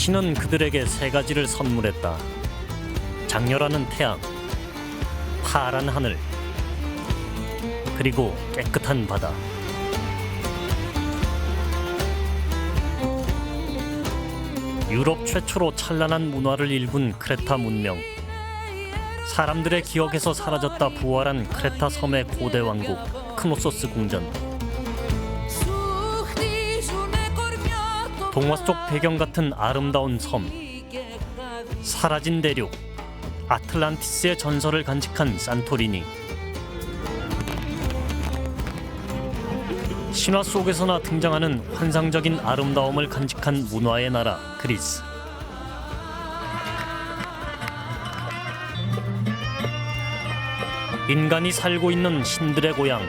신은 그들에게 세 가지를 선물했다. 장렬하는 태양, 파란 하늘, 그리고 깨끗한 바다. 유럽 최초로 찬란한 문화를 일군 크레타 문명. 사람들의 기억에서 사라졌다 부활한 크레타 섬의 고대 왕국 크노소스 궁전. 동화 속 배경 같은 아름다운 섬, 사라진 대륙, 아틀란티스의 전설을 간직한 산토리니. 신화 속에서나 등장하는 환상적인 아름다움을 간직한 문화의 나라 그리스. 인간이 살고 있는 신들의 고향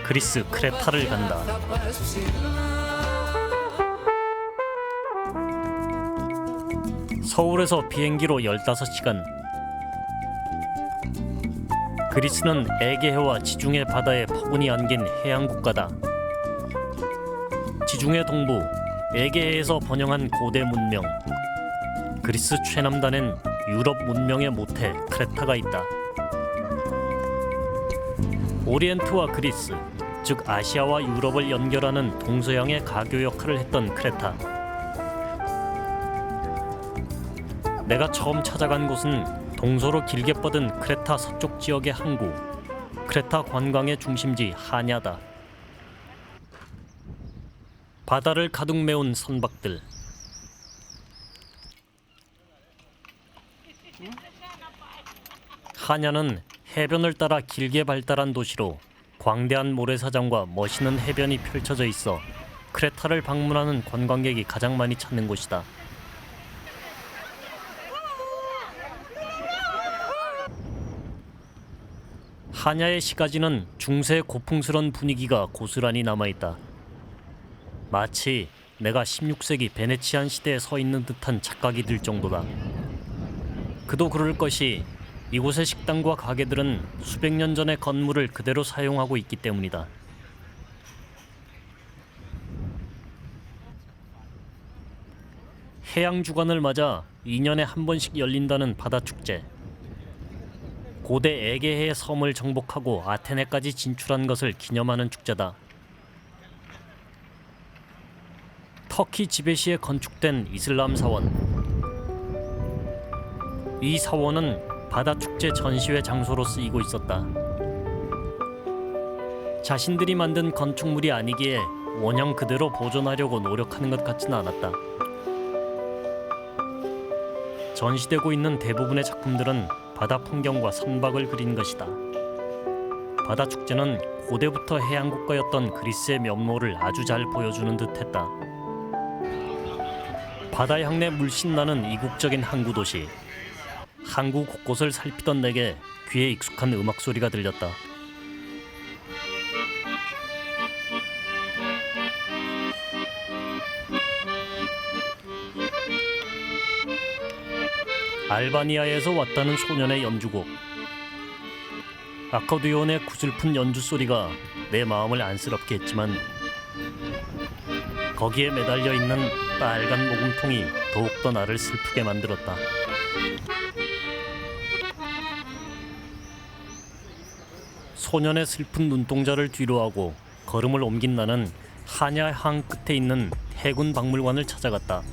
그리스 크레타를 간다. 서울에서 비행기로 15시간. 그리스는 에게해와 지중해 바다에 포근히 안긴 해양 국가다. 지중해 동부 에게해에서 번영한 고대 문명, 그리스 최남단엔 유럽 문명의 모태 크레타가 있다. 오리엔트와 그리스, 즉 아시아와 유럽을 연결하는 동서양의 가교 역할을 했던 크레타. 내가 처음 찾아간 곳은 동서로 길게 뻗은 크레타 서쪽 지역의 항구, 크레타 관광의 중심지 하냐다. 바다를 가득 메운 선박들. 하냐는 해변을 따라 길게 발달한 도시로 광대한 모래사장과 멋있는 해변이 펼쳐져 있어 크레타를 방문하는 관광객이 가장 많이 찾는 곳이다. 하냐의 시가지는 중세 고풍스런 분위기가 고스란히 남아있다. 마치 내가 16세기 베네치안 시대에 서 있는 듯한 착각이 들 정도다. 그도 그럴 것이 이곳의 식당과 가게들은 수백 년 전의 건물을 그대로 사용하고 있기 때문이다. 해양 주간을 맞아 2년에 한 번씩 열린다는 바다축제. 고대 에게해의 섬을 정복하고 아테네까지 진출한 것을 기념하는 축제다. 터키 지베시에 건축된 이슬람 사원. 이 사원은 바다축제 전시회 장소로 쓰이고 있었다. 자신들이 만든 건축물이 아니기에 원형 그대로 보존하려고 노력하는 것 같지는 않았다. 전시되고 있는 대부분의 작품들은 바다 풍경과 선박을 그린 것이다. 바다축제는 고대부터 해양국가였던 그리스의 면모를 아주 잘 보여주는 듯했다. 바다 향내 물씬 나는 이국적인 항구 도시. 항구 곳곳을 살피던 내게 귀에 익숙한 음악 소리가 들렸다. 알바니아에서 왔다는 소년의 연주곡. 아코디온의 구슬픈 연주 소리가 내 마음을 안쓰럽게 했지만 거기에 매달려 있는 빨간 모금통이 더욱더 나를 슬프게 만들었다. 소년의 슬픈 눈동자를 뒤로하고 걸음을 옮긴 나는 하냐항 끝에 있는 해군 박물관을 찾아갔다.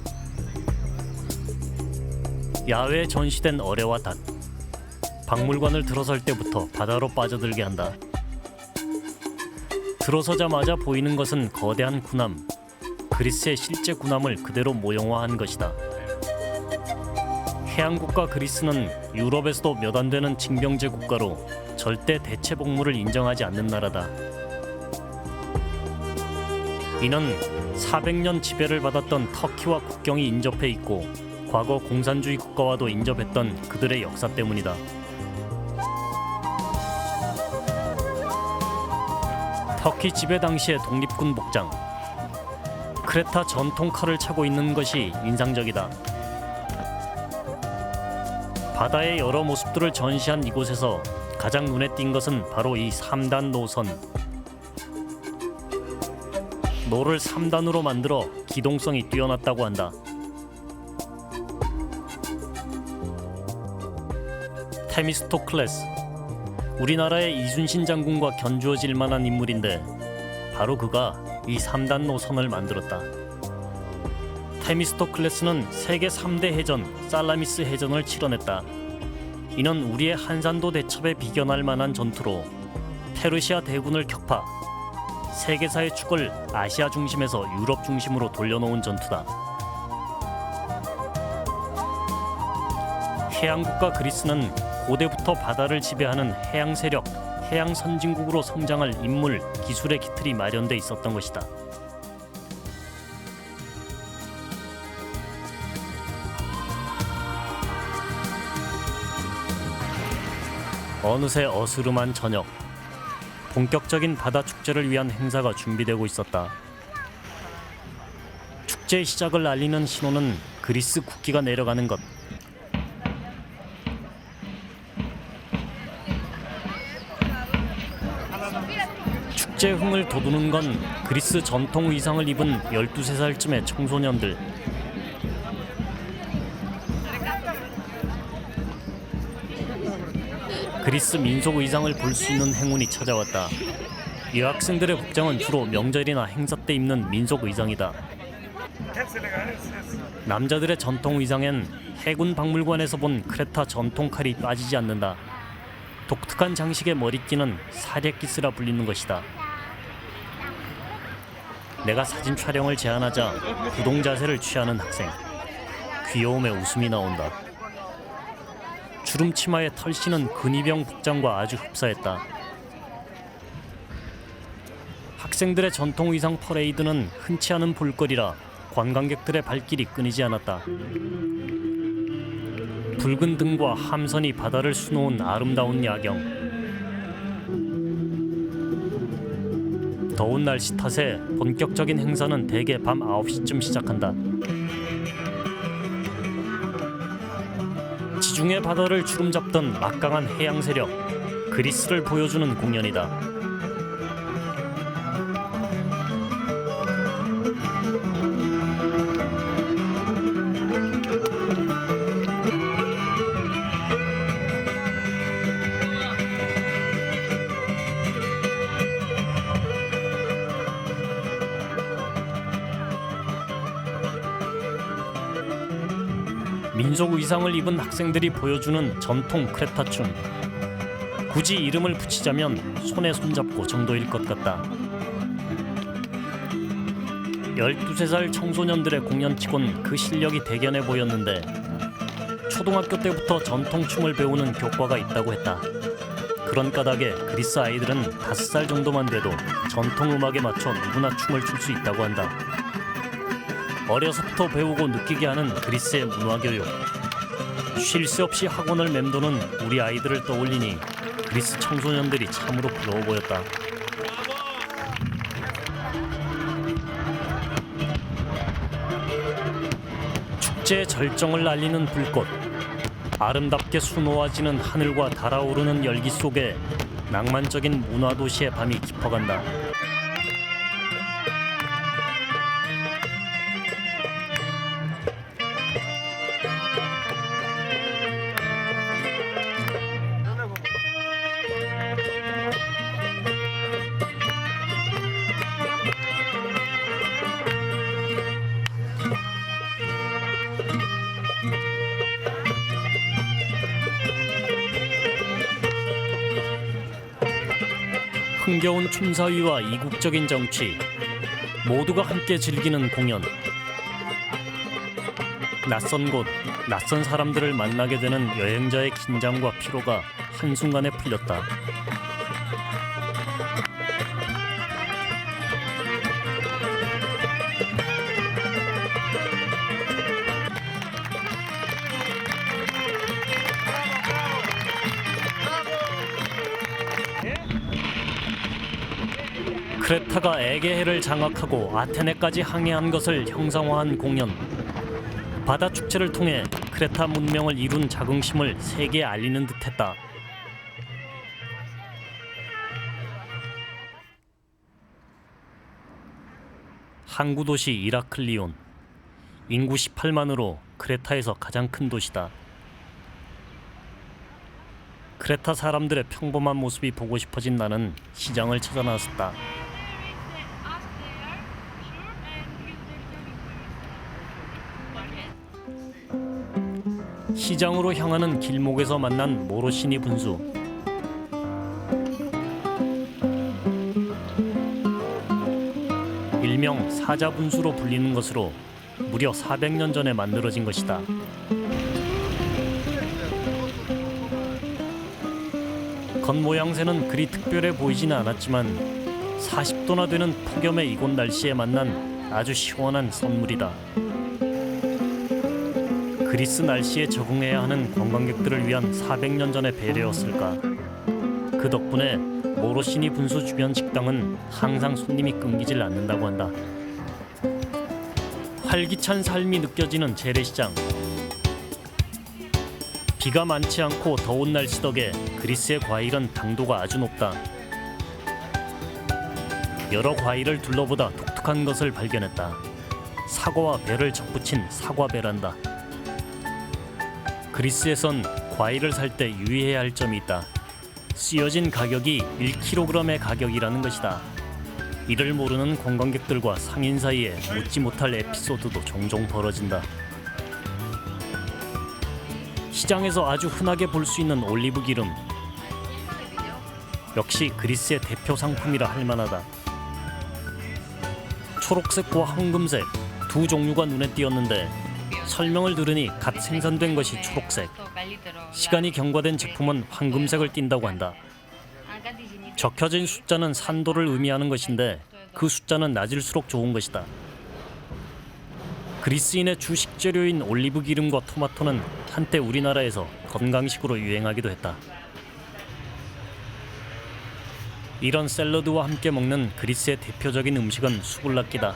야외에 전시된 어뢰와 닷. 박물관을 들어설 때부터 바다로 빠져들게 한다. 들어서자마자 보이는 것은 거대한 군함, 그리스의 실제 군함을 그대로 모형화한 것이다. 해양국가 그리스는 유럽에서도 몇 안 되는 징병제 국가로 절대 대체 복무를 인정하지 않는 나라다. 이는 400년 지배를 받았던 터키와 국경이 인접해 있고 과거 공산주의 국가와도 인접했던 그들의 역사 때문이다. 터키 지배 당시의 독립군 복장. 크레타 전통 칼을 차고 있는 것이 인상적이다. 바다의 여러 모습들을 전시한 이곳에서 가장 눈에 띈 것은 바로 이 3단 노선. 노를 3단으로 만들어 기동성이 뛰어났다고 한다. 테미스토클레스. 우리나라의 이순신 장군과 견주어질 만한 인물인데 바로 그가 이 3단 노선을 만들었다. 테미스토클레스는 세계 3대 해전 살라미스 해전을 치러냈다. 이는 우리의 한산도 대첩에 비견할 만한 전투로 페르시아 대군을 격파, 세계사의 축을 아시아 중심에서 유럽 중심으로 돌려놓은 전투다. 해양국가 그리스는 고대부터 바다를 지배하는 해양 세력, 해양 선진국으로 성장할 인물, 기술의 기틀이 마련돼 있었던 것이다. 어느새 어스름한 저녁, 본격적인 바다 축제를 위한 행사가 준비되고 있었다. 축제 시작을 알리는 신호는 그리스 국기가 내려가는 것. 축제 흥을 돋우는 건 그리스 전통 의상을 입은 12~13살쯤의 청소년들. 그리스 민속 의상을 볼 수 있는 행운이 찾아왔다. 이 학생들의 복장은 주로 명절이나 행사 때 입는 민속 의상이다. 남자들의 전통 의상엔 해군 박물관에서 본 크레타 전통 칼이 빠지지 않는다. 독특한 장식의 머리띠는 사례기스라 불리는 것이다. 내가 사진 촬영을 제안하자 구동 자세를 취하는 학생. 귀여움에 웃음이 나온다. 주름 치마에 털씨는 근위병 복장과 아주 흡사했다. 학생들의 전통 의상 퍼레이드는 흔치 않은 볼거리라 관광객들의 발길이 끊이지 않았다. 붉은 등과 함선이 바다를 수놓은 아름다운 야경. 더운 날씨 탓에 본격적인 행사는 대개 밤 9시쯤 시작한다. 지중해 바다를 주름잡던 막강한 해양 세력, 그리스를 보여주는 공연이다. 민속 의상을 입은 학생들이 보여주는 전통 크레타 춤. 굳이 이름을 붙이자면 손에 손잡고 정도일 것 같다. 12~13살 청소년들의 공연치곤 그 실력이 대견해 보였는데 초등학교 때부터 전통춤을 배우는 교과가 있다고 했다. 그런 까닭에 그리스 아이들은 5살 정도만 돼도 전통음악에 맞춰 누구나 춤을 출 수 있다고 한다. 어려서부터 배우고 느끼게 하는 그리스의 문화교육. 쉴 새 없이 학원을 맴도는 우리 아이들을 떠올리니 그리스 청소년들이 참으로 부러워 보였다. 축제의 절정을 알리는 불꽃. 아름답게 수놓아지는 하늘과 달아오르는 열기 속에 낭만적인 문화도시의 밤이 깊어간다. 흥겨운 춤사위와 이국적인 정치, 모두가 함께 즐기는 공연. 낯선 곳, 낯선 사람들을 만나게 되는 여행자의 긴장과 피로가 한순간에 풀렸다. 크레타가 에게해를 장악하고 아테네까지 항해한 것을 형상화한 공연. 바다 축제를 통해 크레타 문명을 이룬 자긍심을 세계에 알리는 듯했다. 항구 도시 이라클리온. 인구 18만으로 크레타에서 가장 큰 도시다. 크레타 사람들의 평범한 모습이 보고 싶어진 나는 시장을 찾아 나섰다. 시장으로 향하는 길목에서 만난 모로시니 분수. 일명 사자 분수로 불리는 것으로 무려 400년 전에 만들어진 것이다. 겉모양새는 그리 특별해 보이지는 않았지만 40도나 되는 폭염의 이곳 날씨에 만난 아주 시원한 선물이다. 그리스 날씨에 적응해야 하는 관광객들을 위한 400년 전의 배려였을까. 그 덕분에 모로시니 분수 주변 식당은 항상 손님이 끊기질 않는다고 한다. 활기찬 삶이 느껴지는 재래시장. 비가 많지 않고 더운 날씨 덕에 그리스의 과일은 당도가 아주 높다. 여러 과일을 둘러보다 독특한 것을 발견했다. 사과와 배를 접붙인 사과배란다. 그리스에선 과일을 살 때 유의해야 할 점이 있다. 쓰여진 가격이 1kg의 가격이라는 것이다. 이를 모르는 관광객들과 상인 사이에 묻지 못할 에피소드도 종종 벌어진다. 시장에서 아주 흔하게 볼 수 있는 올리브 기름. 역시 그리스의 대표 상품이라 할 만하다. 초록색과 황금색 두 종류가 눈에 띄었는데 설명을 들으니 갓 생산된 것이 초록색, 시간이 경과된 제품은 황금색을 띈다고 한다. 적혀진 숫자는 산도를 의미하는 것인데 그 숫자는 낮을수록 좋은 것이다. 그리스인의 주 식재료인 올리브 기름과 토마토는 한때 우리나라에서 건강식으로 유행하기도 했다. 이런 샐러드와 함께 먹는 그리스의 대표적인 음식은 수블라키다.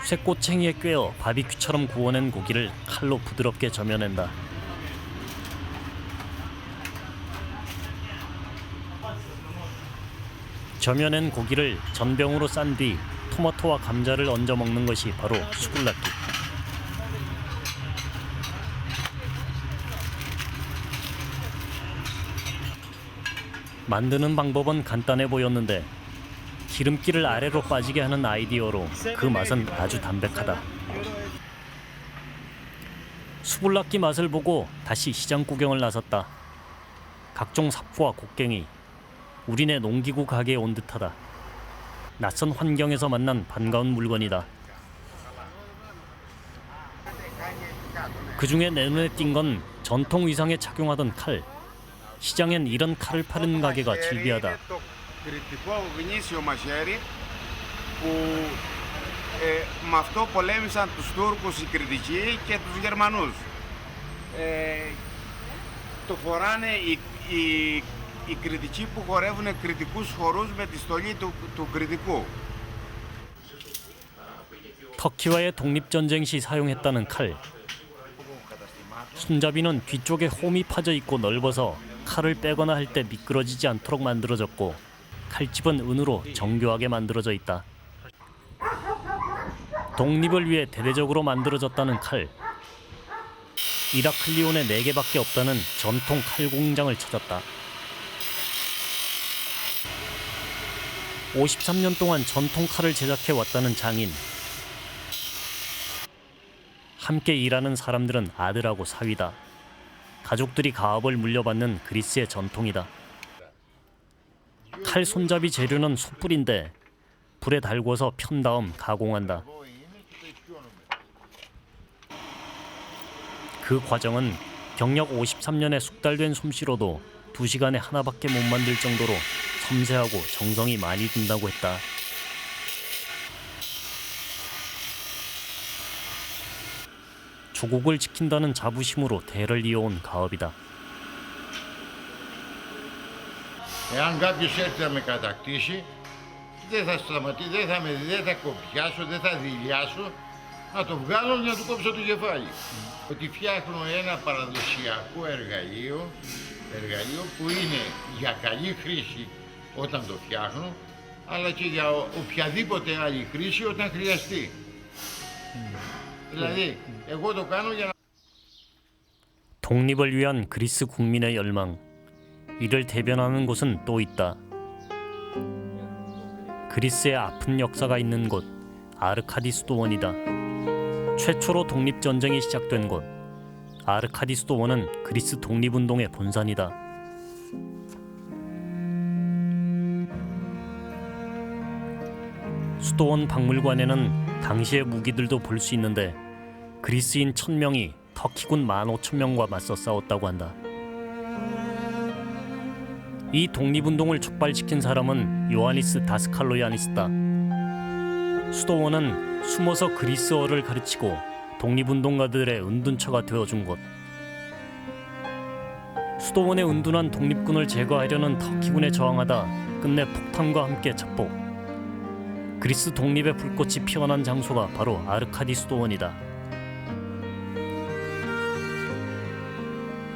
쇠꼬챙이에 꿰어 바비큐처럼 구워낸 고기를 칼로 부드럽게 저며낸다. 저며낸 고기를 전병으로 싼 뒤 토마토와 감자를 얹어 먹는 것이 바로 수블라키. 만드는 방법은 간단해 보였는데 기름기를 아래로 빠지게 하는 아이디어로 그 맛은 아주 담백하다. 수블라키 맛을 보고 다시 시장 구경을 나섰다. 각종 삽과 곡괭이, 우리네 농기구 가게에 온 듯하다. 낯선 환경에서 만난 반가운 물건이다. 그 중에 내 눈에 띈 건 전통 의상에 착용하던 칼. 시장엔 이런 칼을 파는 가게가 즐비하다. κριτικό γνήσιο μαχαίρι που με αυτό πολέμησαν τους Τούρκους οι Κριτικοί και τους Γερμανούς. Το φοράνε οι Κριτικοί που χορεύουν κριτικούς χορούς με τη στολή του Κριτικού. 터키와의 독립전쟁 시 사용했다는 칼. 손잡이는 뒤쪽에 홈이 파져 있고 넓어서 칼을 빼거나 할 때 미끄러지지 않도록 만들어졌고 칼집은 은으로 정교하게 만들어져 있다. 독립을 위해 대대적으로 만들어졌다는 칼. 이라클리온에 4개밖에 없다는 전통 칼 공장을 찾았다. 53년 동안 전통 칼을 제작해 왔다는 장인. 함께 일하는 사람들은 아들하고 사위다. 가족들이 가업을 물려받는 그리스의 전통이다. 칼 손잡이 재료는 숯불인데 불에 달궈서 편 다음 가공한다. 그 과정은 경력 53년의 숙달된 솜씨로도 2시간에 하나밖에 못 만들 정도로 섬세하고 정성이 많이 든다고 했다. 조국을 지킨다는 자부심으로 대를 이어온 가업이다. Εάν κάποιος έρθει να με κατακτήσει, δεν θα σταματήσει, δεν θα κοπιάσω, δεν θα δειλιάσω, να το βγάλω για να του κόψω το κεφάλι. Ότι φτιάχνω ένα παραδοσιακό εργαλείο που είναι για καλή χρήση όταν το φτιάχνω, αλλά και για οποιαδήποτε άλλη χρήση όταν χρειαστεί. Δηλαδή, εγώ το κάνω για να... 독립을 위한 그리스 국민의 열망. 이를 대변하는 곳은 또 있다. 그리스의 아픈 역사가 있는 곳, 아르카디 수도원이다. 최초로 독립전쟁이 시작된 곳, 아르카디 수도원은 그리스 독립운동의 본산이다. 수도원 박물관에는 당시의 무기들도 볼 수 있는데 그리스인 1000명이 터키군 15,000명과 맞서 싸웠다고 한다. 이 독립운동을 촉발시킨 사람은 요하니스 다스칼로야니스다. 수도원은 숨어서 그리스어를 가르치고 독립운동가들의 은둔처가 되어준 곳. 수도원에 은둔한 독립군을 제거하려는 터키군에 저항하다 끝내 폭탄과 함께 잡복. 그리스 독립의 불꽃이 피어난 장소가 바로 아르카디 수도원이다.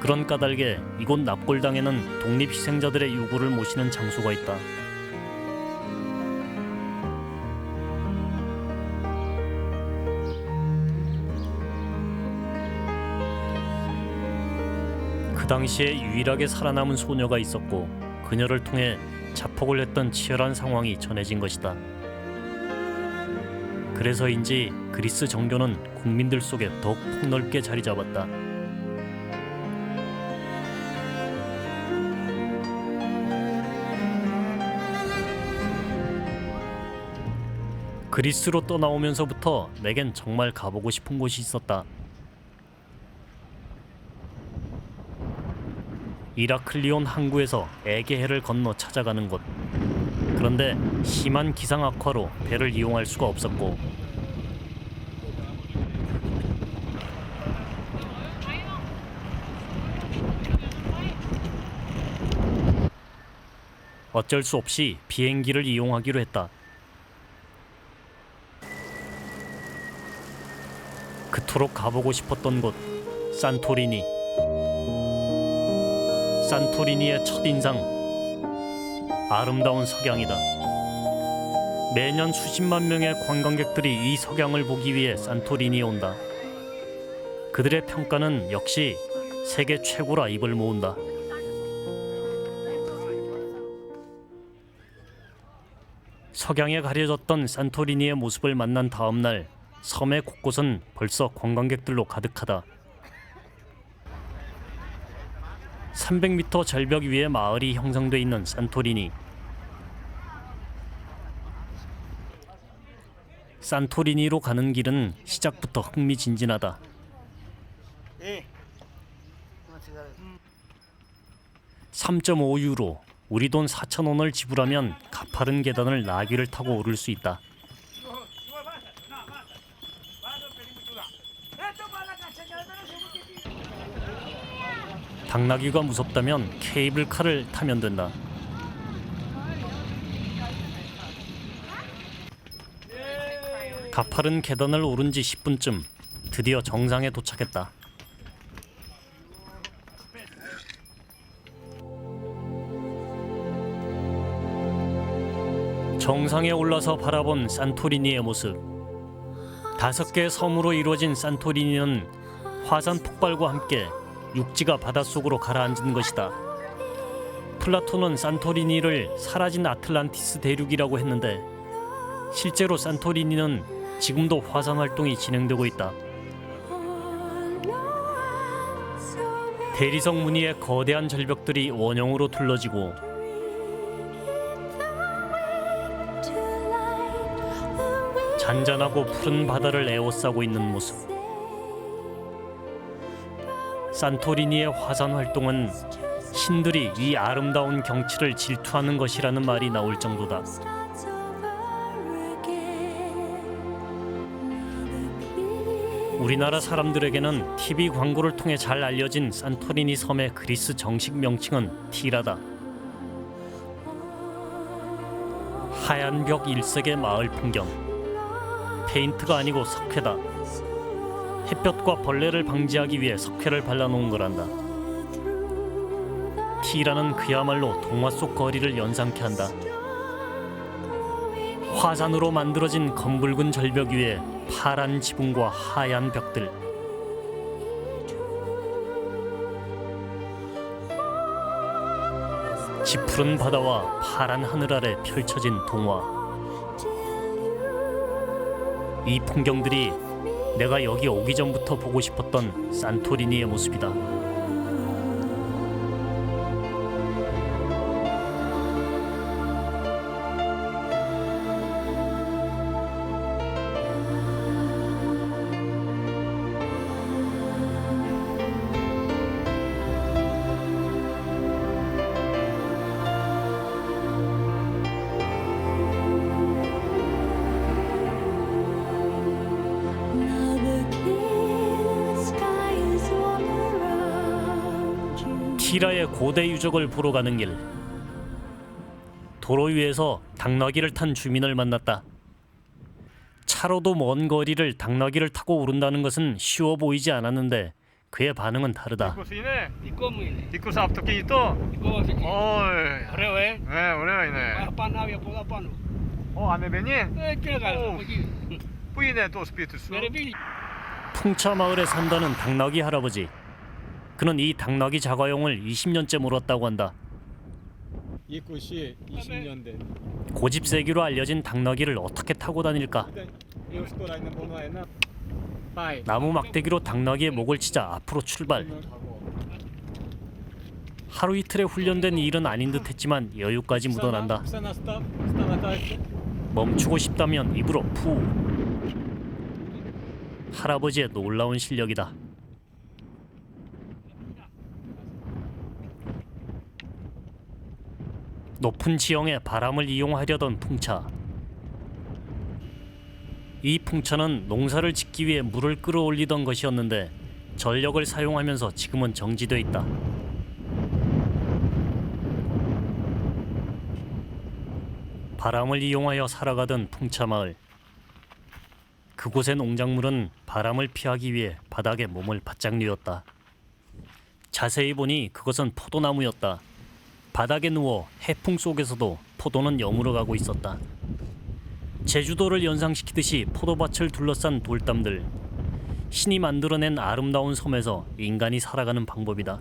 그런 까닭에 이곳 납골당에는 독립희생자들의 유골을 모시는 장소가 있다. 그 당시에 유일하게 살아남은 소녀가 있었고 그녀를 통해 자폭을 했던 치열한 상황이 전해진 것이다. 그래서인지 그리스 정교는 국민들 속에 더욱 폭넓게 자리 잡았다. 그리스로 떠나오면서부터 내겐 정말 가보고 싶은 곳이 있었다. 이라클리온 항구에서 에게해를 건너 찾아가는 곳. 그런데 심한 기상 악화로 배를 이용할 수가 없었고 어쩔 수 없이 비행기를 이용하기로 했다. 그토록 가보고 싶었던 곳, 산토리니. 산토리니의 첫인상, 아름다운 석양이다. 매년 수십만 명의 관광객들이 이 석양을 보기 위해 산토리니에 온다. 그들의 평가는 역시 세계 최고라 입을 모은다. 석양에 가려졌던 산토리니의 모습을 만난 다음 날 섬의 곳곳은 벌써 관광객들로 가득하다. 300m 절벽 위에 마을이 형성돼 있는 산토리니. 산토리니로 가는 길은 시작부터 흥미진진하다. 3.5유로, 우리 돈 4,000원을 지불하면 가파른 계단을 나귀를 타고 오를 수 있다. 당나귀가 무섭다면 케이블카를 타면 된다. 가파른 계단을 오른 지 10분쯤 드디어 정상에 도착했다. 정상에 올라서 바라본 산토리니의 모습. 5개의 섬으로 이루어진 산토리니는 화산 폭발과 함께 육지가 바닷속으로 가라앉은 것이다. 플라톤은 산토리니를 사라진 아틀란티스 대륙이라고 했는데 실제로 산토리니는 지금도 화산 활동이 진행되고 있다. 대리석 무늬의 거대한 절벽들이 원형으로 둘러지고 잔잔하고 푸른 바다를 에워싸고 있는 모습. 산토리니의 화산 활동은 신들이 이 아름다운 경치를 질투하는 것이라는 말이 나올 정도다. 우리나라 사람들에게는 TV 광고를 통해 잘 알려진 산토리니 섬의 그리스 정식 명칭은 티라다. 하얀 벽 일색의 마을 풍경. 페인트가 아니고 석회다. 햇볕과 벌레를 방지하기 위해 석회를 발라놓은 거란다. 티라는 그야말로 동화 속 거리를 연상케 한다. 화산으로 만들어진 검붉은 절벽 위에 파란 지붕과 하얀 벽들. 짙푸른 바다와 파란 하늘 아래 펼쳐진 동화. 이 풍경들이 내가 여기 오기 전부터 보고 싶었던 산토리니의 모습이다. Now the clear sky is all around you. 티라의 고대 유적을 보러 가는 길. 도로 위에서 당나귀를 탄 주민을 만났다. 차로도 먼 거리를 당나귀를 타고 오른다는 것은 쉬워 보이지 않았는데 그의 반응은 다르다. Iko mo ini. Iko sa aptoki ito. Iko mo sige. Oi. Areo eh. Ore Ay ne. pana ya poda pano. Ame beni. Kira ka. Oh. Puine to spiritus. Mere bili. 풍차 마을에 산다는 당나귀 할아버지. 그는 이 당나귀 자가용을 20년째 몰았다고 한다. 이 꽃이 20년 된 고집세기로 알려진 당나귀를 어떻게 타고 다닐까? 에어스토라 있는 번호에는 빠이 나무 막대기로 당나귀의 목을 치자 앞으로 출발. 가고 하루 이틀에 훈련된 일은 아닌 듯했지만 여유까지 묻어난다. 국산화 스타마타 멈추고 싶다면 입으로 푸. 할아버지의 놀라운 실력이다. 높은 지형의 바람을 이용하려던 풍차. 이 풍차는 농사를 짓기 위해 물을 끌어올리던 것이었는데 전력을 사용하면서 지금은 정지돼 있다. 바람을 이용하여 살아가던 풍차 마을. 그곳의 농작물은 바람을 피하기 위해 바닥에 몸을 바짝 뉘었다. 자세히 보니 그것은 포도나무였다. 바닥에 누워 해풍 속에서도 포도는 여물어가고 있었다. 제주도를 연상시키듯이 포도밭을 둘러싼 돌담들. 신이 만들어낸 아름다운 섬에서 인간이 살아가는 방법이다.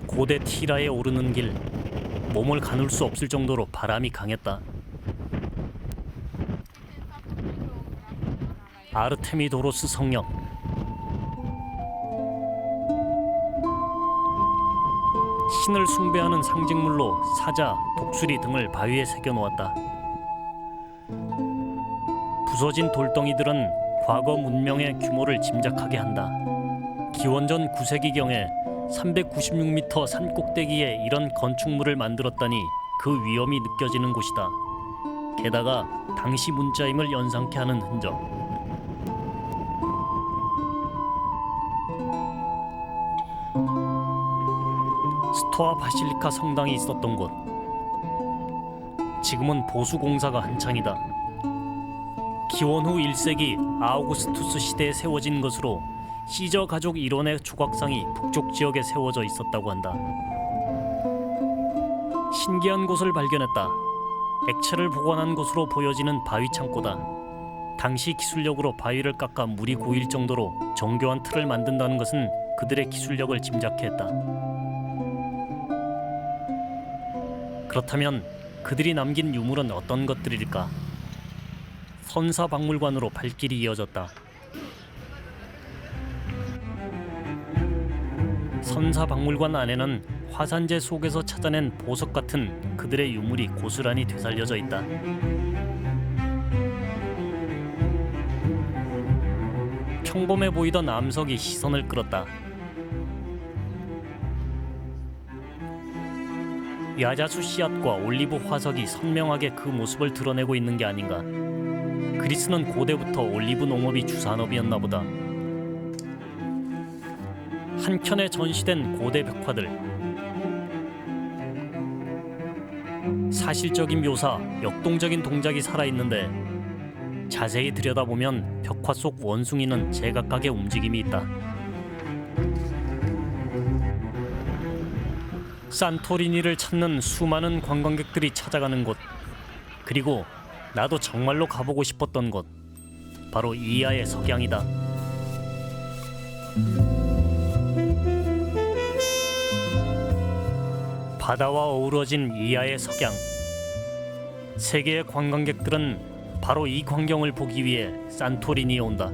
고대 티라에 오르는 길. 몸을 가눌 수 없을 정도로 바람이 강했다. 아르테미도로스 성역. 신을 숭배하는 상징물로 사자, 독수리 등을 바위에 새겨놓았다. 부서진 돌덩이들은 과거 문명의 규모를 짐작하게 한다. 기원전 9세기경에 396m 산 꼭대기에 이런 건축물을 만들었다니 그 위험이 느껴지는 곳이다. 게다가 당시 문자임을 연상케 하는 흔적. 스토아 바실리카 성당이 있었던 곳. 지금은 보수 공사가 한창이다. 기원 후 1세기 아우구스투스 시대에 세워진 것으로 시저 가족 일원의 조각상이 북쪽 지역에 세워져 있었다고 한다. 신기한 곳을 발견했다. 액체를 보관한 것으로 보여지는 바위 창고다. 당시 기술력으로 바위를 깎아 물이 고일 정도로 정교한 틀을 만든다는 것은 그들의 기술력을 짐작케 했다. 그렇다면 그들이 남긴 유물은 어떤 것들일까? 선사박물관으로 발길이 이어졌다. 선사박물관 안에는 화산재 속에서 찾아낸 보석 같은 그들의 유물이 고스란히 되살려져 있다. 평범해 보이던 암석이 시선을 끌었다. 야자수 씨앗과 올리브 화석이 선명하게 그 모습을 드러내고 있는 게 아닌가. 그리스는 고대부터 올리브 농업이 주산업이었나 보다. 한켠에 전시된 고대 벽화들. 사실적인 묘사, 역동적인 동작이 살아있는데 자세히 들여다보면 벽화 속 원숭이는 제각각의 움직임이 있다. 산토리니를 찾는 수많은 관광객들이 찾아가는 곳, 그리고 나도 정말로 가보고 싶었던 곳, 바로 이하의 석양이다. 바다와 어우러진 이하의 석양. 세계의 관광객들은 바로 이 광경을 보기 위해 산토리니에 온다.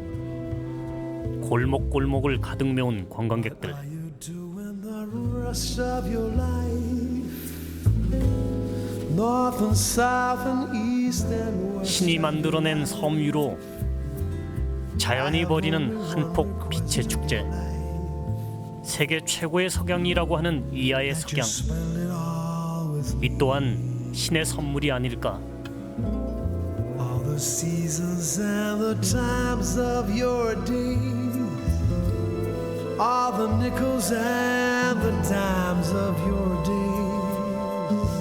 골목골목을 가득 메운 관광객들. you doing the rest of your life? North and south and east and west. 신이 만들어낸 섬 위로 자연이 벌이는 한 폭 빛의 축제. 세계 최고의 석양이라고 하는 이하의 석양. Spend it all with 이 또한 신의 선물이 아닐까. all the seasons and the times of your days. All the nickels and the dimes of your days.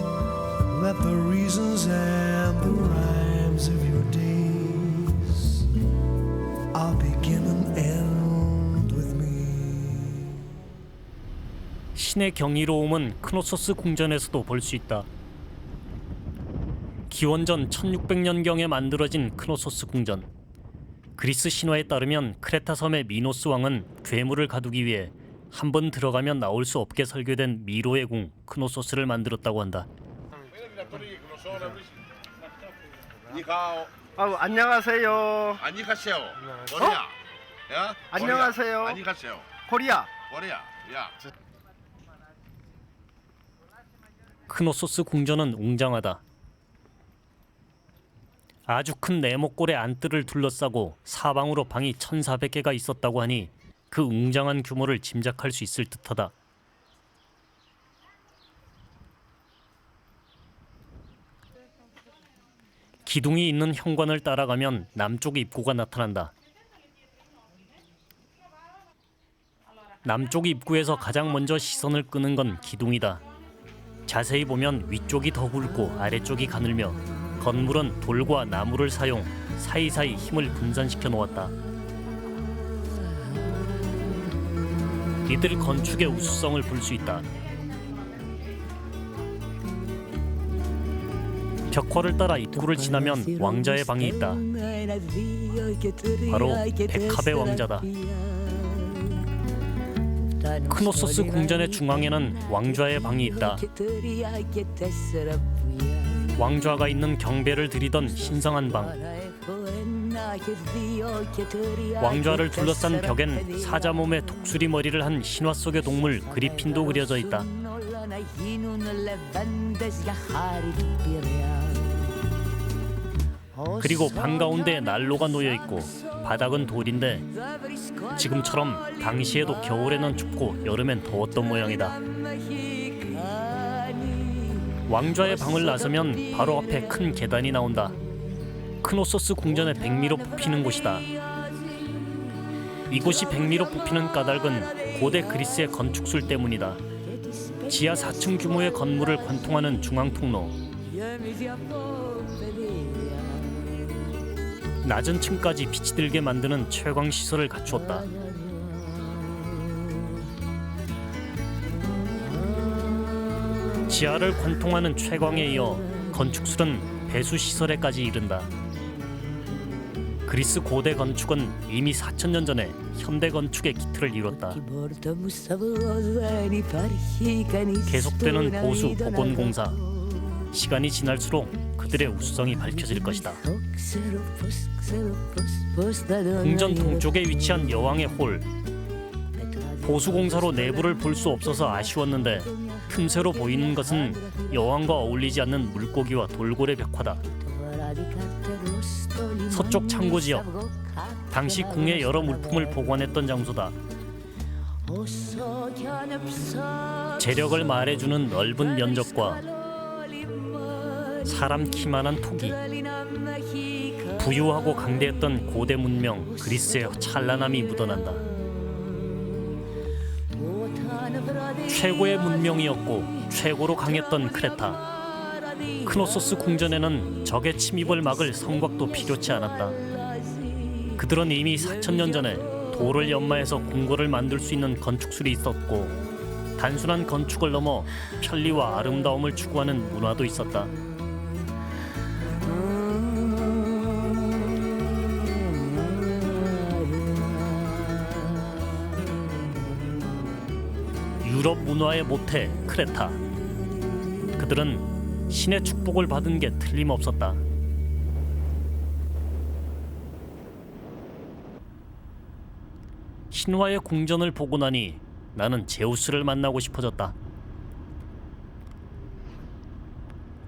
Let the reasons and the rhymes of your days all begin and end with me. 신의 경이로움은 크노소스 궁전에서도 볼 수 있다. 기원전 1600년경에 만들어진 크노소스 궁전. 그리스 신화에 따르면 크레타 섬의 미노스 왕은 괴물을 가두기 위해 한 번 들어가면 나올 수 없게 설계된 미로의 궁 크노소스를 만들었다고 한다. 아우 안녕하세요. 안녕하세요. 머리야. 야? 안녕하세요. 안녕하세요. 코리아. 머리야. 야. 크노소스 궁전은 웅장하다. 아주 큰 네모꼴의 안뜰을 둘러싸고 사방으로 방이 1400개가 있었다고 하니 그 웅장한 규모를 짐작할 수 있을 듯하다. 기둥이 있는 현관을 따라가면 남쪽 입구가 나타난다. 남쪽 입구에서 가장 먼저 시선을 끄는 건 기둥이다. 자세히 보면 위쪽이 더 굵고 아래쪽이 가늘며 건물은 돌과 나무를 사용 사이사이 힘을 분산시켜 놓았다. 이들 건축의 우수성을 볼 수 있다. 벽화를 따라 입구를 지나면 왕자의 방이 있다. 바로 백합의 왕자다. 크노소스 궁전의 중앙에는 왕좌의 방이 있다. 왕좌가 있는 경배를 드리던 신성한 방. 왕좌를 둘러싼 벽엔 사자 몸에 독수리 머리를 한 신화 속의 동물 그리핀도 그려져 있다. 그리고 방 가운데 난로가 놓여 있고 바닥은 돌인데 지금처럼 당시에도 겨울에는 춥고 여름엔 더웠던 모양이다. 왕좌의 방을 나서면 바로 앞에 큰 계단이 나온다. 크노소스 궁전의 백미로 뽑히는 곳이다. 이곳이 백미로 뽑히는 까닭은 고대 그리스의 건축술 때문이다. 지하 4층 규모의 건물을 관통하는 중앙 통로. 낮은 층까지 빛이 들게 만드는 채광 시설을 갖추었다. 지하를 관통하는 채광에 이어 건축술은 배수 시설에까지 이른다. 그리스 고대 건축은 이미 4000년 전에 현대 건축의 기틀을 이뤘다. 계속되는 보수 복원 공사. 시간이 지날수록 그들의 우수성이 밝혀질 것이다. 궁전 동쪽에 위치한 여왕의 홀. 보수 공사로 내부를 볼 수 없어서 아쉬웠는데 틈새로 보이는 것은 여왕과 어울리지 않는 물고기와 돌고래 벽화다. 서쪽 창고 지역. 당시 궁의 여러 물품을 보관했던 장소다. 재력을 말해주는 넓은 면적과 사람 키만한 토기. 부유하고 강대했던 고대 문명 그리스의 찬란함이 묻어난다. 최고의 문명이었고 최고로 강했던 크레타. 크노소스 궁전에는 적의 침입을 막을 성곽도 필요치 않았다. 그들은 이미 4000년 전에 돌을 연마해서 궁궐을 만들 수 있는 건축술이 있었고 단순한 건축을 넘어 편리와 아름다움을 추구하는 문화도 있었다. 유럽 문화의 모태 크레타. 그들은 신의 축복을 받은 게 틀림없었다. 신화의 궁전을 보고 나니 나는 제우스를 만나고 싶어졌다.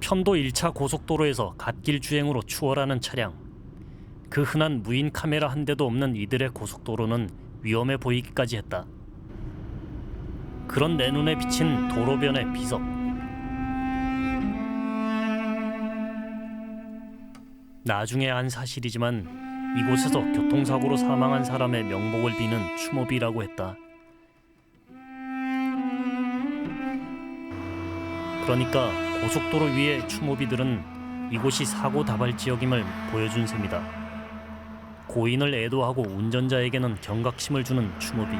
편도 1차 고속도로에서 갓길 주행으로 추월하는 차량. 그 흔한 무인 카메라 한 대도 없는 이들의 고속도로는 위험해 보이기까지 했다. 그런 내 눈에 비친 도로변의 비석. 나중에 안 사실이지만 이곳에서 교통사고로 사망한 사람의 명복을 비는 추모비라고 했다. 그러니까 고속도로 위의 추모비들은 이곳이 사고 다발 지역임을 보여준 셈이다. 고인을 애도하고 운전자에게는 경각심을 주는 추모비.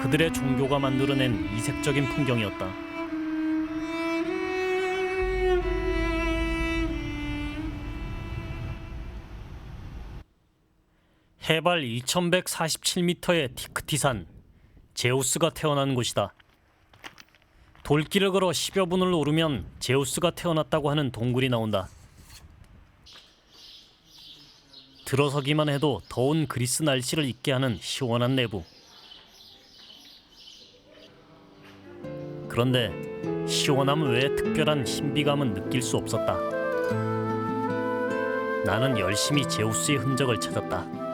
그들의 종교가 만들어낸 이색적인 풍경이었다. 해발 2147m의 티크티산, 제우스가 태어난 곳이다. 돌길을 걸어 10여 분을 오르면 제우스가 태어났다고 하는 동굴이 나온다. 들어서기만 해도 더운 그리스 날씨를 잊게 하는 시원한 내부. 그런데 시원함 외에 특별한 신비감은 느낄 수 없었다. 나는 열심히 제우스의 흔적을 찾았다.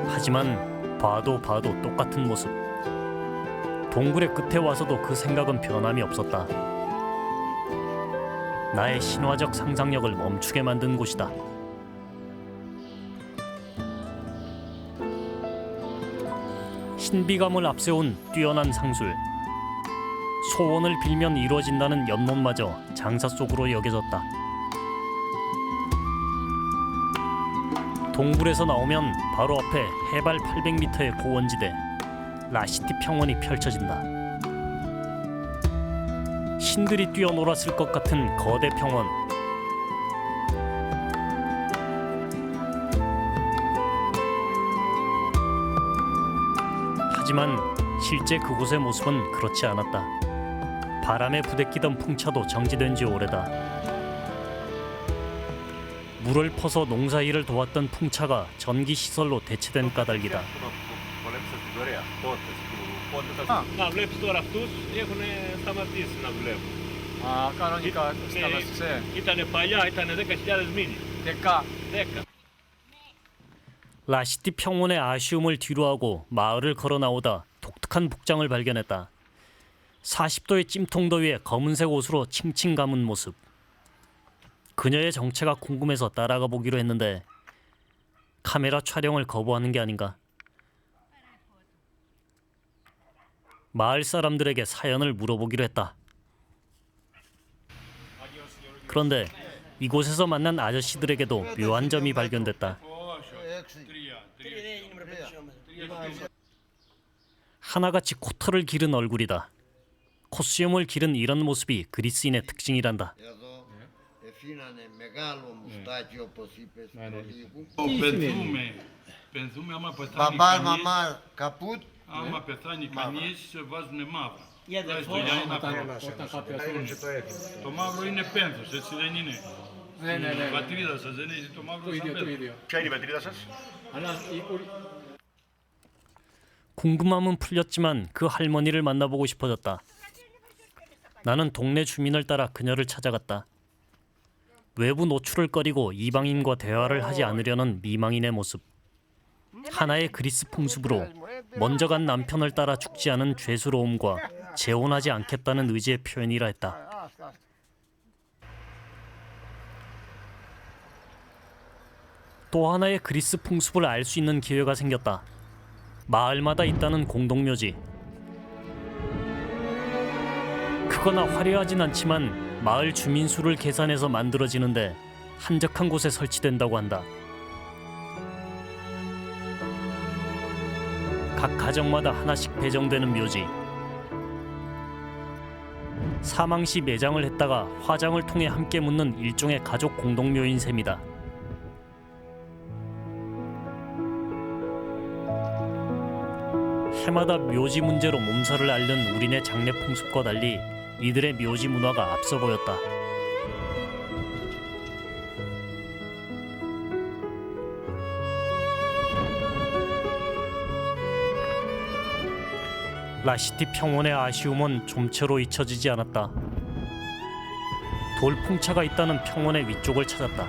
하지만 봐도 똑같은 모습. 동굴의 끝에 와서도 그 생각은 변함이 없었다. 나의 신화적 상상력을 멈추게 만든 곳이다. 신비감을 앞세운 뛰어난 상술. 소원을 빌면 이루어진다는 연못마저 장사 속으로 여겨졌다. 동굴에서 나오면 바로 앞에 해발 800m의 고원지대 라시티 평원이 펼쳐진다. 신들이 뛰어놀았을 것 같은 거대 평원. 하지만 실제 그곳의 모습은 그렇지 않았다. 바람에 부대끼던 풍차도 정지된 지 오래다. 물을 퍼서 농사일을 도왔던 풍차가 전기시설로 대체된 까닭이다. Να βλέπεις τώρα αυτούς, έχουν σταματήσει να δουλεύουν. 아, 그러니까 스타벅스. Ήτανε παλιά, ήτανε 10.000 μίλι. 10. 라시티 평원의 아쉬움을 뒤로하고 마을을 걸어 나오다 독특한 복장을 발견했다. 40도의 찜통 더위에 검은색 옷으로 칭칭 감은 모습. 그녀의 정체가 궁금해서 따라가 보기로 했는데 카메라 촬영을 거부하는 게 아닌가. 마을 사람들에게 사연을 물어보기로 했다. 그런데 이곳에서 만난 아저씨들에게도 묘한 점이 발견됐다. 하나같이 코털을 기른 얼굴이다. 콧수염을 기른 이런 모습이 그리스인의 특징이란다. Αφήνανε μεγάλο μουστάκι όπως είπες προλίγου. Πενθούμε άμα πεθάνει Μπαμπάλ, κανείς, μαμά, καπούτ. άμα πεθάνει κανείς βάζουνε μαύρα. Στο για ένα το μαύρο είναι πένθος, έτσι δεν είναι. Η πατρίδα σας δεν έχει το μαύρο σαν πένθος. ποια είναι η πατρίδα σας? 궁금함은 풀렸지만 그 할머니를 만나보고 싶어졌다. 나는 동네 주민을 따라 그녀를 찾아갔다. 외부 노출을 꺼리고 이방인과 대화를 하지 않으려는 미망인의 모습. 하나의 그리스 풍습으로 먼저 간 남편을 따라 죽지 않은 죄스러움과 재혼하지 않겠다는 의지의 표현이라 했다. 또 하나의 그리스 풍습을 알 수 있는 기회가 생겼다. 마을마다 있다는 공동묘지. 크거나 화려하진 않지만 마을 주민 수를 계산해서 만들어지는데 한적한 곳에 설치된다고 한다. 각 가정마다 하나씩 배정되는 묘지. 사망 시 매장을 했다가 화장을 통해 함께 묻는 일종의 가족 공동묘인 셈이다. 해마다 묘지 문제로 몸살을 앓는 우리네 장례 풍습과 달리 이들의 묘지 문화가 앞서 보였다. 라시티 평원의 아쉬움은 좀처로 잊혀지지 않았다. 돌풍차가 있다는 평원의 위쪽을 찾았다.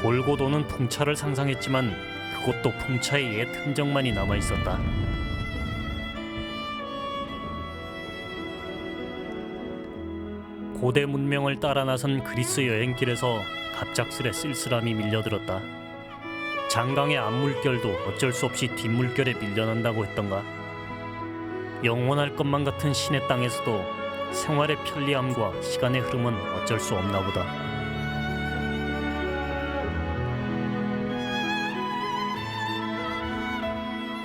돌고 도는 풍차를 상상했지만 그것도 풍차의 옛 흔적만이 남아있었다. 고대 문명을 따라 나선 그리스 여행길에서 갑작스레 쓸쓸함이 밀려들었다. 장강의 앞물결도 어쩔 수 없이 뒷물결에 밀려난다고 했던가. 영원할 것만 같은 신의 땅에서도 생활의 편리함과 시간의 흐름은 어쩔 수 없나 보다.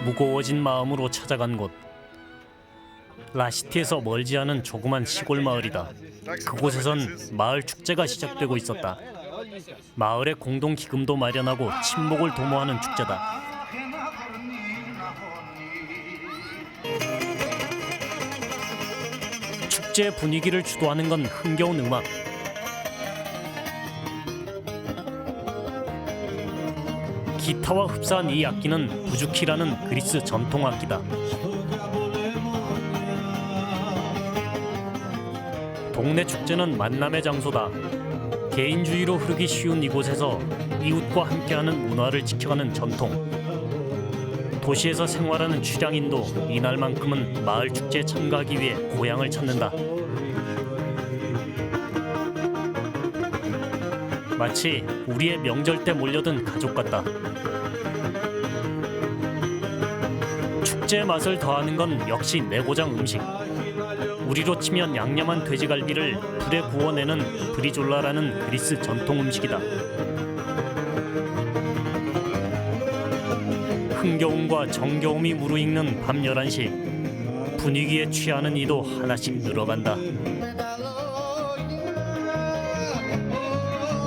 무거워진 마음으로 찾아간 곳. 라시티에서 멀지 않은 조그만 시골 마을이다. 그곳에선 마을 축제가 시작되고 있었다. 마을의 공동 기금도 마련하고 친목을 도모하는 축제다. 축제 분위기를 주도하는 건 흥겨운 음악. 기타와 흡사한 이 악기는 부주키라는 그리스 전통 악기다. 동네 축제는 만남의 장소다. 개인주의로 흐르기 쉬운 이곳에서 이웃과 함께하는 문화를 지켜가는 전통. 도시에서 생활하는 출향인도 이날만큼은 마을 축제에 참가하기 위해 고향을 찾는다. 마치 우리의 명절 때 몰려든 가족 같다. 축제의 맛을 더하는 건 역시 내고장 음식. 우리로 치면 양념한 돼지갈비를 불에 구워내는 브리졸라라는 그리스 전통 음식이다. 흥겨움과 정겨움이 무르익는 밤 11시. 분위기에 취하는 이도 하나씩 늘어간다.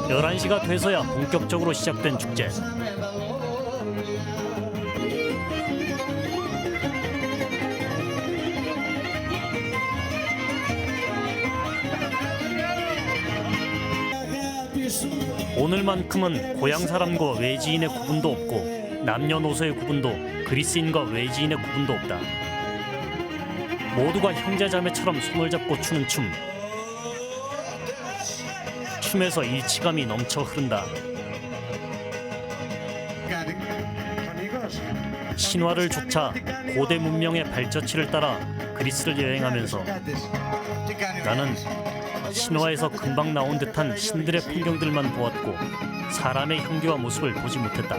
11시가 돼서야 본격적으로 시작된 축제. 오늘만큼은 고향 사람과 외지인의 구분도 없고 남녀노소의 구분도 그리스인과 외지인의 구분도 없다. 모두가 형제자매처럼 손을 잡고 추는 춤. 춤에서 일치감이 넘쳐 흐른다. 신화를 쫓아 고대 문명의 발자취를 따라 그리스를 여행하면서 나는 신화에서 금방 나온 듯한 신들의 풍경들만 보았고 사람의 향기와 모습을 보지 못했다.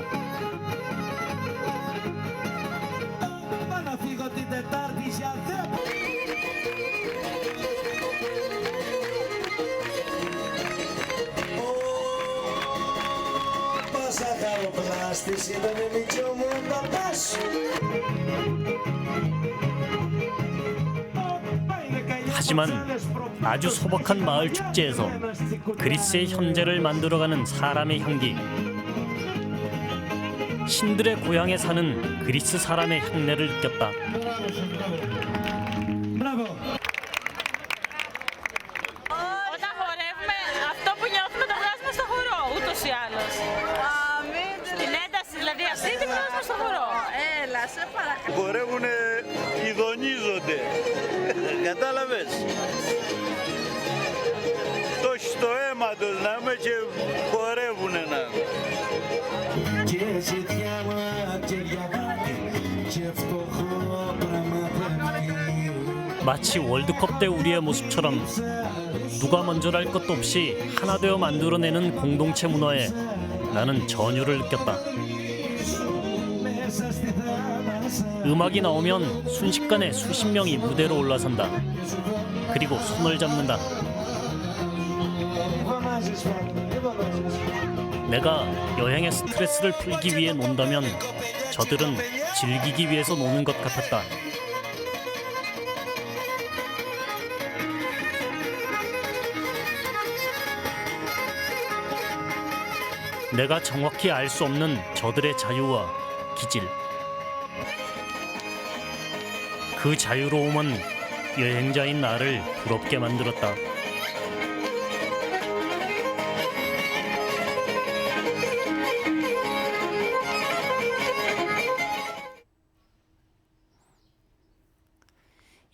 하지만 아주 소박한 마을 축제에서 그리스의 현재를 만들어가는 사람의 향기, 신들의 고향에 사는 그리스 사람의 향내를 느꼈다. Όταν χορεύουμε, αυτό που νιώθουμε το βγάζουμε στο χορό, ούτως ή άλλως. Την ένταση δηλαδή αυτή την βγάζουμε στο χορό. Έλα, σε παρακαλώ. Χορεύουνε, ειδονίζονται. Κατάλαβες. Το έχει στο αίμα τους να είμαι και χορεύουνε να είμαι. 마치 월드컵 때 우리의 모습처럼 누가 먼저랄 것도 없이 하나 되어 만들어내는 공동체 문화에 나는 전율을 느꼈다. 음악이 나오면 순식간에 수십 명이 무대로 올라선다. 그리고 손을 잡는다. 내가 여행의 스트레스를 풀기 위해 논다면 저들은 즐기기 위해서 노는 것 같았다. 내가 정확히 알 수 없는 저들의 자유와 기질. 그 자유로움은 여행자인 나를 부럽게 만들었다.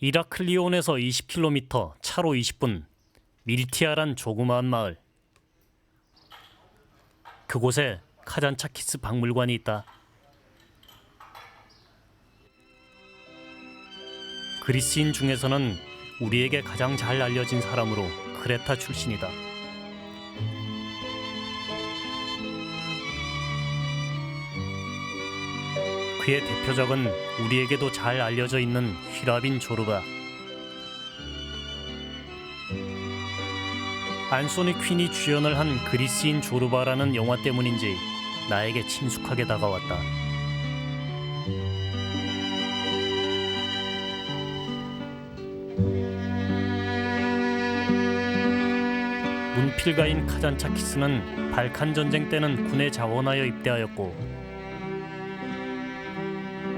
이라클리온에서 20km, 차로 20분, 밀티아란 조그마한 마을. 그곳에 카잔차키스 박물관이 있다. 그리스인 중에서는 우리에게 가장 잘 알려진 사람으로 크레타 출신이다. 그의 대표작은 우리에게도 잘 알려져 있는 휘라빈 조르바. 안소니 퀸이 주연을 한 그리스인 조르바라는 영화 때문인지 나에게 친숙하게 다가왔다. 문필가인 카잔차키스는 발칸 전쟁 때는 군에 자원하여 입대하였고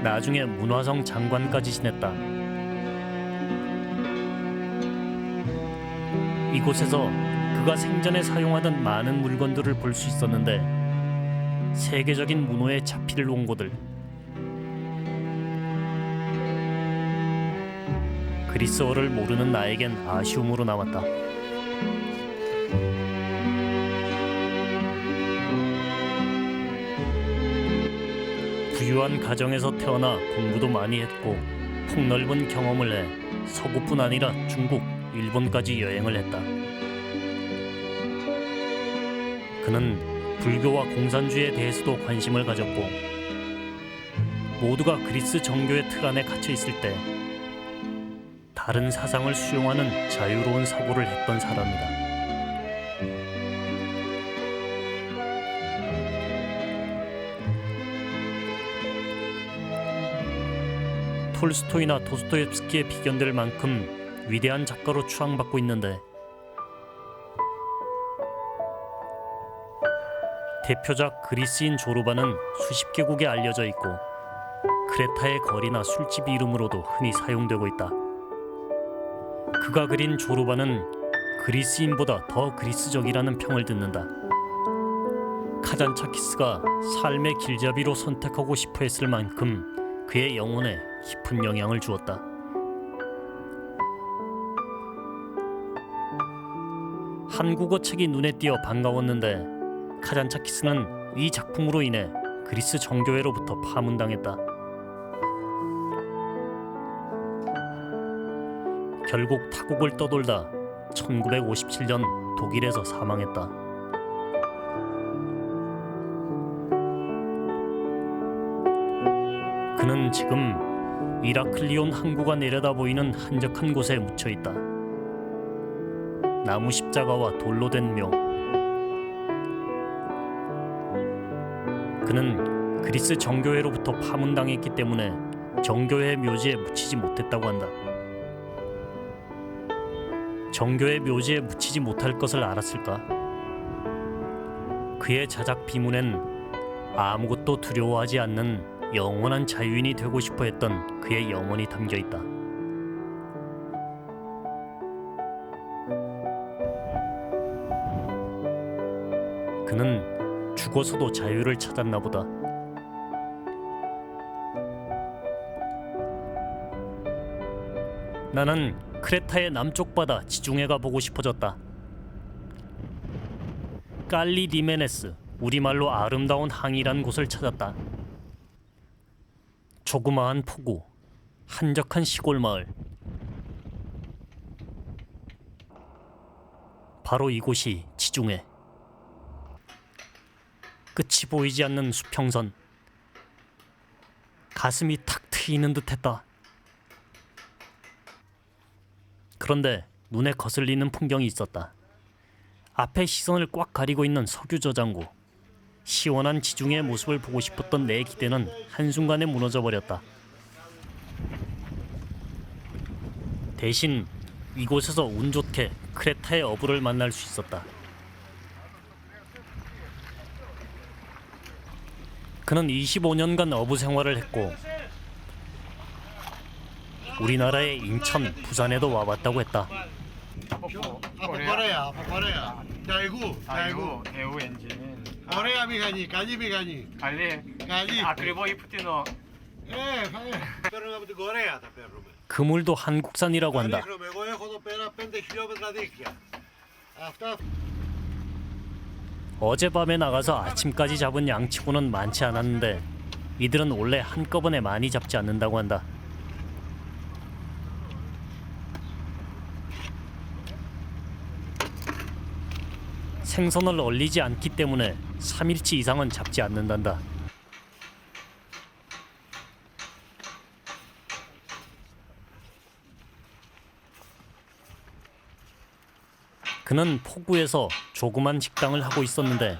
나중에 문화성 장관까지 지냈다. 이곳에서 그가 생전에 사용하던 많은 물건들을 볼 수 있었는데 세계적인 문호의 차필 원고들, 그리스어를 모르는 나에겐 아쉬움으로 남았다. 부유한 가정에서 태어나 공부도 많이 했고 폭넓은 경험을 해 서구뿐 아니라 중국, 일본까지 여행을 했다. 그는 불교와 공산주의에 대해서도 관심을 가졌고 모두가 그리스 정교의 틀 안에 갇혀 있을 때 다른 사상을 수용하는 자유로운 사고를 했던 사람이다. 톨스토이나 도스토옙스키에 비견될 만큼 위대한 작가로 추앙받고 있는데 대표작 그리스인 조르바는 수십 개국에 알려져 있고 크레타의 거리나 술집 이름으로도 흔히 사용되고 있다. 그가 그린 조르바는 그리스인보다 더 그리스적이라는 평을 듣는다. 카잔차키스가 삶의 길잡이로 선택하고 싶어 했을 만큼 그의 영혼에 깊은 영향을 주었다. 한국어 책이 눈에 띄어 반가웠는데 카잔차키스는 이 작품으로 인해 그리스 정교회로부터 파문당했다. 결국 타국을 떠돌다 1957년 독일에서 사망했다. 그는 지금 이라클리온 항구가 내려다 보이는 한적한 곳에 묻혀 있다. 나무 십자가와 돌로 된 묘. 그는 그리스 정교회로부터 파문당했기 때문에 정교회 묘지에 묻히지 못했다고 한다. 정교회 묘지에 묻히지 못할 것을 알았을까? 그의 자작 비문엔 아무것도 두려워하지 않는 영원한 자유인이 되고 싶어 했던 그의 영혼이 담겨 있다. 그는 죽어서도 자유를 찾았나 보다. 나는 크레타의 남쪽 바다 지중해가 보고 싶어졌다. 깔리 디메네스, 우리말로 아름다운 항이란 곳을 찾았다. 조그마한 포구, 한적한 시골 마을. 바로 이곳이 지중해. 끝이 보이지 않는 수평선. 가슴이 탁 트이는 듯했다. 그런데 눈에 거슬리는 풍경이 있었다. 앞에 시선을 꽉 가리고 있는 석유 저장고. 시원한 지중해의 모습을 보고 싶었던 내 기대는 한순간에 무너져 버렸다. 대신 이곳에서 운 좋게 크레타의 어부를 만날 수 있었다. 그는 25년간 어부 생활을 했고 우리나라의 인천, 부산에도 와봤다고 했다. Ωραία, ωραία. Ταϊγού, 아이고 대우 엔진. Ωραία μηχανή, καλή μηχανή. 갈리. Καλή. ακριβό 이프티노. Παίρνουμε από την Κορέα τα παίρνουμε. 그물도 한국산이라고 한다. Ρίχνουμε, εγώ έχω εδώ πέρα 5 χιλιόμετρα δίκτυα. Αυτά 어젯밤에 나가서 아침까지 잡은 양치고는 많지 않았는데 이들은 원래 한꺼번에 많이 잡지 않는다고 한다. 생선을 얼리지 않기 때문에 3일치 이상은 잡지 않는단다. 그는 포구에서 조그만 식당을 하고 있었는데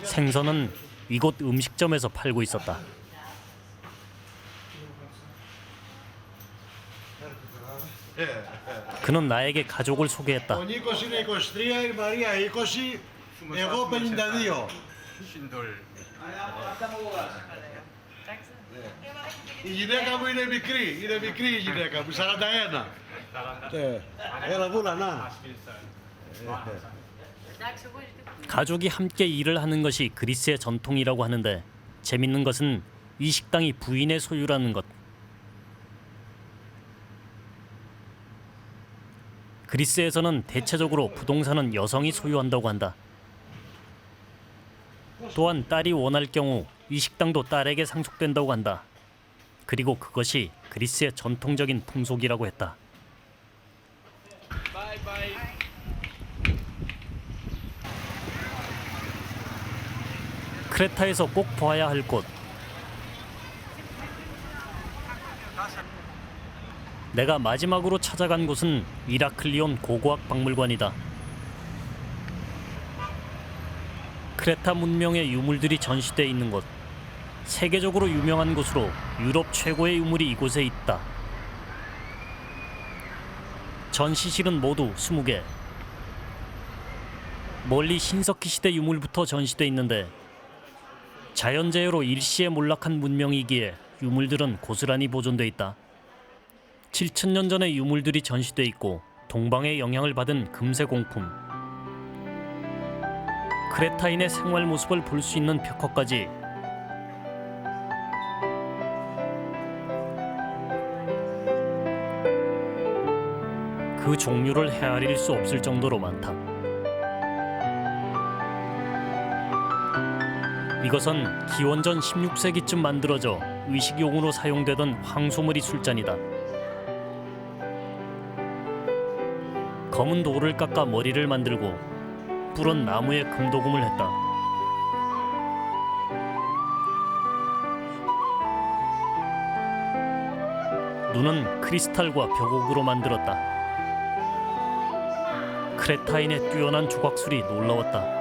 생선은 이곳 음식점에서 팔고 있었다. 그는 나에게 가족을 소개했다. Ο Νίκος είναι 23, η Μαρία 20, εγώ 52. 신돌. Η γυναίκα μου είναι μικρή η γυναίκα μου, 41. Έλα βούλα, να. 가족이 함께 일을 하는 것이 그리스의 전통이라고 하는데 재밌는 것은 이 식당이 부인의 소유라는 것. 그리스에서는 대체적으로 부동산은 여성이 소유한다고 한다. 또한 딸이 원할 경우 이 식당도 딸에게 상속된다고 한다. 그리고 그것이 그리스의 전통적인 풍속이라고 했다. 크레타에서 꼭 봐야 할 곳. 내가 마지막으로 찾아간 곳은 이라클리온 고고학 박물관이다. 크레타 문명의 유물들이 전시돼 있는 곳. 세계적으로 유명한 곳으로 유럽 최고의 유물이 이곳에 있다. 전시실은 모두 20개. 멀리 신석기 시대 유물부터 전시돼 있는데 자연재해로 일시에 몰락한 문명이기에 유물들은 고스란히 보존돼 있다. 7,000년 전의 유물들이 전시돼 있고 동방의 영향을 받은 금세 공품, 크레타인의 생활 모습을 볼 수 있는 벽화까지. 그 종류를 헤아릴 수 없을 정도로 많다. 이것은 기원전 16세기쯤 만들어져 의식용으로 사용되던 황소머리 술잔이다. 검은 돌을 깎아 머리를 만들고 뿔은 나무에 금도금을 했다. 눈은 크리스탈과 벽옥으로 만들었다. 크레타인의 뛰어난 조각술이 놀라웠다.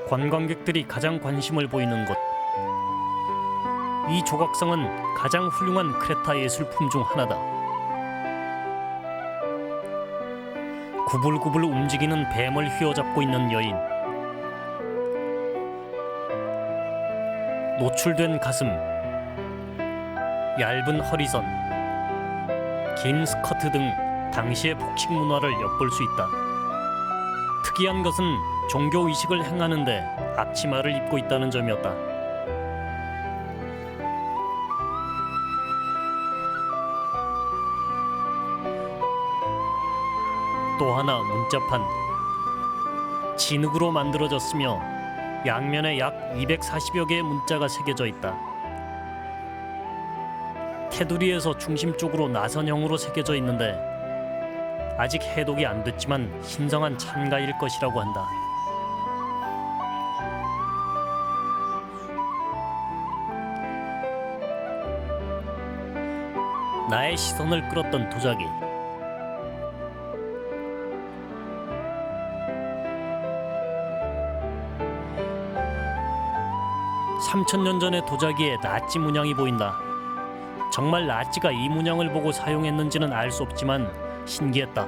관광객들이 가장 관심을 보이는 곳. 이 조각상은 가장 훌륭한 크레타 예술품 중 하나다. 구불구불 움직이는 뱀을 휘어잡고 있는 여인, 노출된 가슴, 얇은 허리선, 긴 스커트 등 당시의 복식 문화를 엿볼 수 있다. 특이한 것은 종교 의식을 행하는데 앞치마를 입고 있다는 점이었다. 또 하나 문자판. 진흙으로 만들어졌으며 양면에 약 240여 개의 문자가 새겨져 있다. 테두리에서 중심 쪽으로 나선형으로 새겨져 있는데 아직 해독이 안 됐지만 신성한 찬가일 것이라고 한다. 나의 시선을 끌었던 도자기. 3000년 전의 도자기에 나치 문양이 보인다. 정말 나치가 이 문양을 보고 사용했는지는 알 수 없지만 신기했다.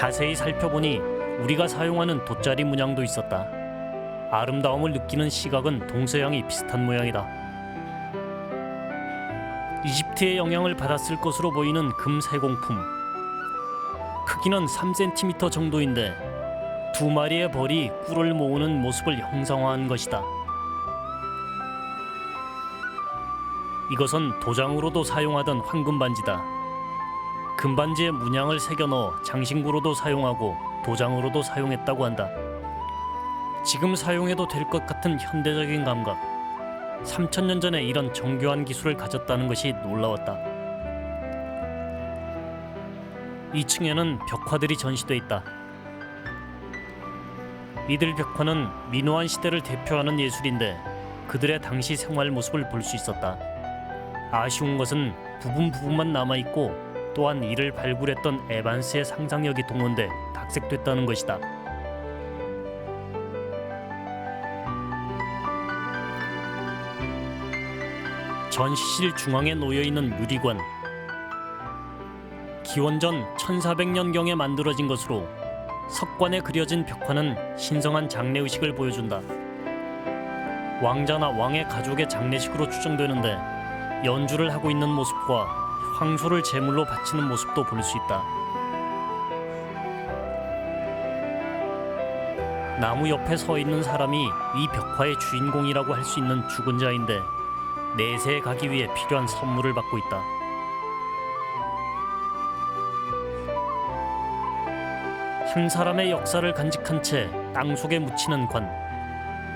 자세히 살펴보니 우리가 사용하는 돗자리 문양도 있었다. 아름다움을 느끼는 시각은 동서양이 비슷한 모양이다. 이집트의 영향을 받았을 것으로 보이는 금 세공품. 크기는 3cm 정도인데 두 마리의 벌이 꿀을 모으는 모습을 형상화한 것이다. 이것은 도장으로도 사용하던 황금 반지다. 금반지에 문양을 새겨 넣어 장신구로도 사용하고 도장으로도 사용했다고 한다. 지금 사용해도 될 것 같은 현대적인 감각. 3000년 전에 이런 정교한 기술을 가졌다는 것이 놀라웠다. 2층에는 벽화들이 전시돼 있다. 이들 벽화는 미노안 시대를 대표하는 예술인데 그들의 당시 생활 모습을 볼 수 있었다. 아쉬운 것은 부분만 남아있고 또한 이를 발굴했던 에반스의 상상력이 동원돼 각색됐다는 것이다. 전시실 중앙에 놓여있는 유리관. 기원전 1400년경에 만들어진 것으로 석관에 그려진 벽화는 신성한 장례의식을 보여준다. 왕자나 왕의 가족의 장례식으로 추정되는데 연주를 하고 있는 모습과 황소를 제물로 바치는 모습도 볼 수 있다. 나무 옆에 서 있는 사람이 이 벽화의 주인공이라고 할 수 있는 죽은 자인데 내세에 가기 위해 필요한 선물을 받고 있다. 한 사람의 역사를 간직한 채 땅속에 묻히는 관.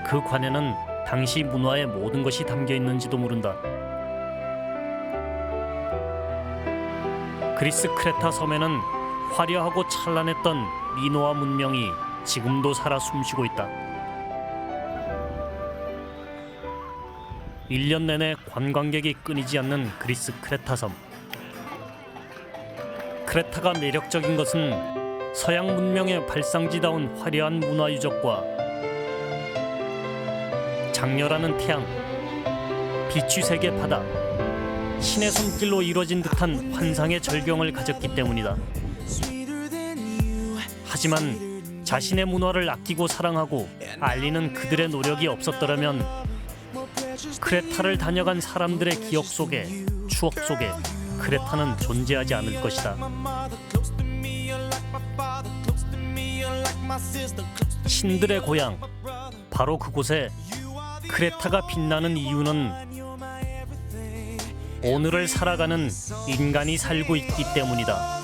그 관에는 당시 문화의 모든 것이 담겨 있는지도 모른다. 그리스 크레타 섬에는 화려하고 찬란했던 미노아 문명이 지금도 살아 숨쉬고 있다. 1년 내내 관광객이 끊이지 않는 그리스 크레타 섬. 크레타가 매력적인 것은 서양 문명의 발상지다운 화려한 문화 유적과 장렬하는 태양, 빛이 세계 바다, 신의 손길로 이루어진 듯한 환상의 절경을 가졌기 때문이다. 하지만 자신의 문화를 아끼고 사랑하고 알리는 그들의 노력이 없었더라면 크레타를 다녀간 사람들의 기억 속에, 추억 속에 크레타는 존재하지 않을 것이다. 신들의 고향, 바로 그곳에 크레타가 빛나는 이유는 오늘을 살아가는 인간이 살고 있기 때문이다.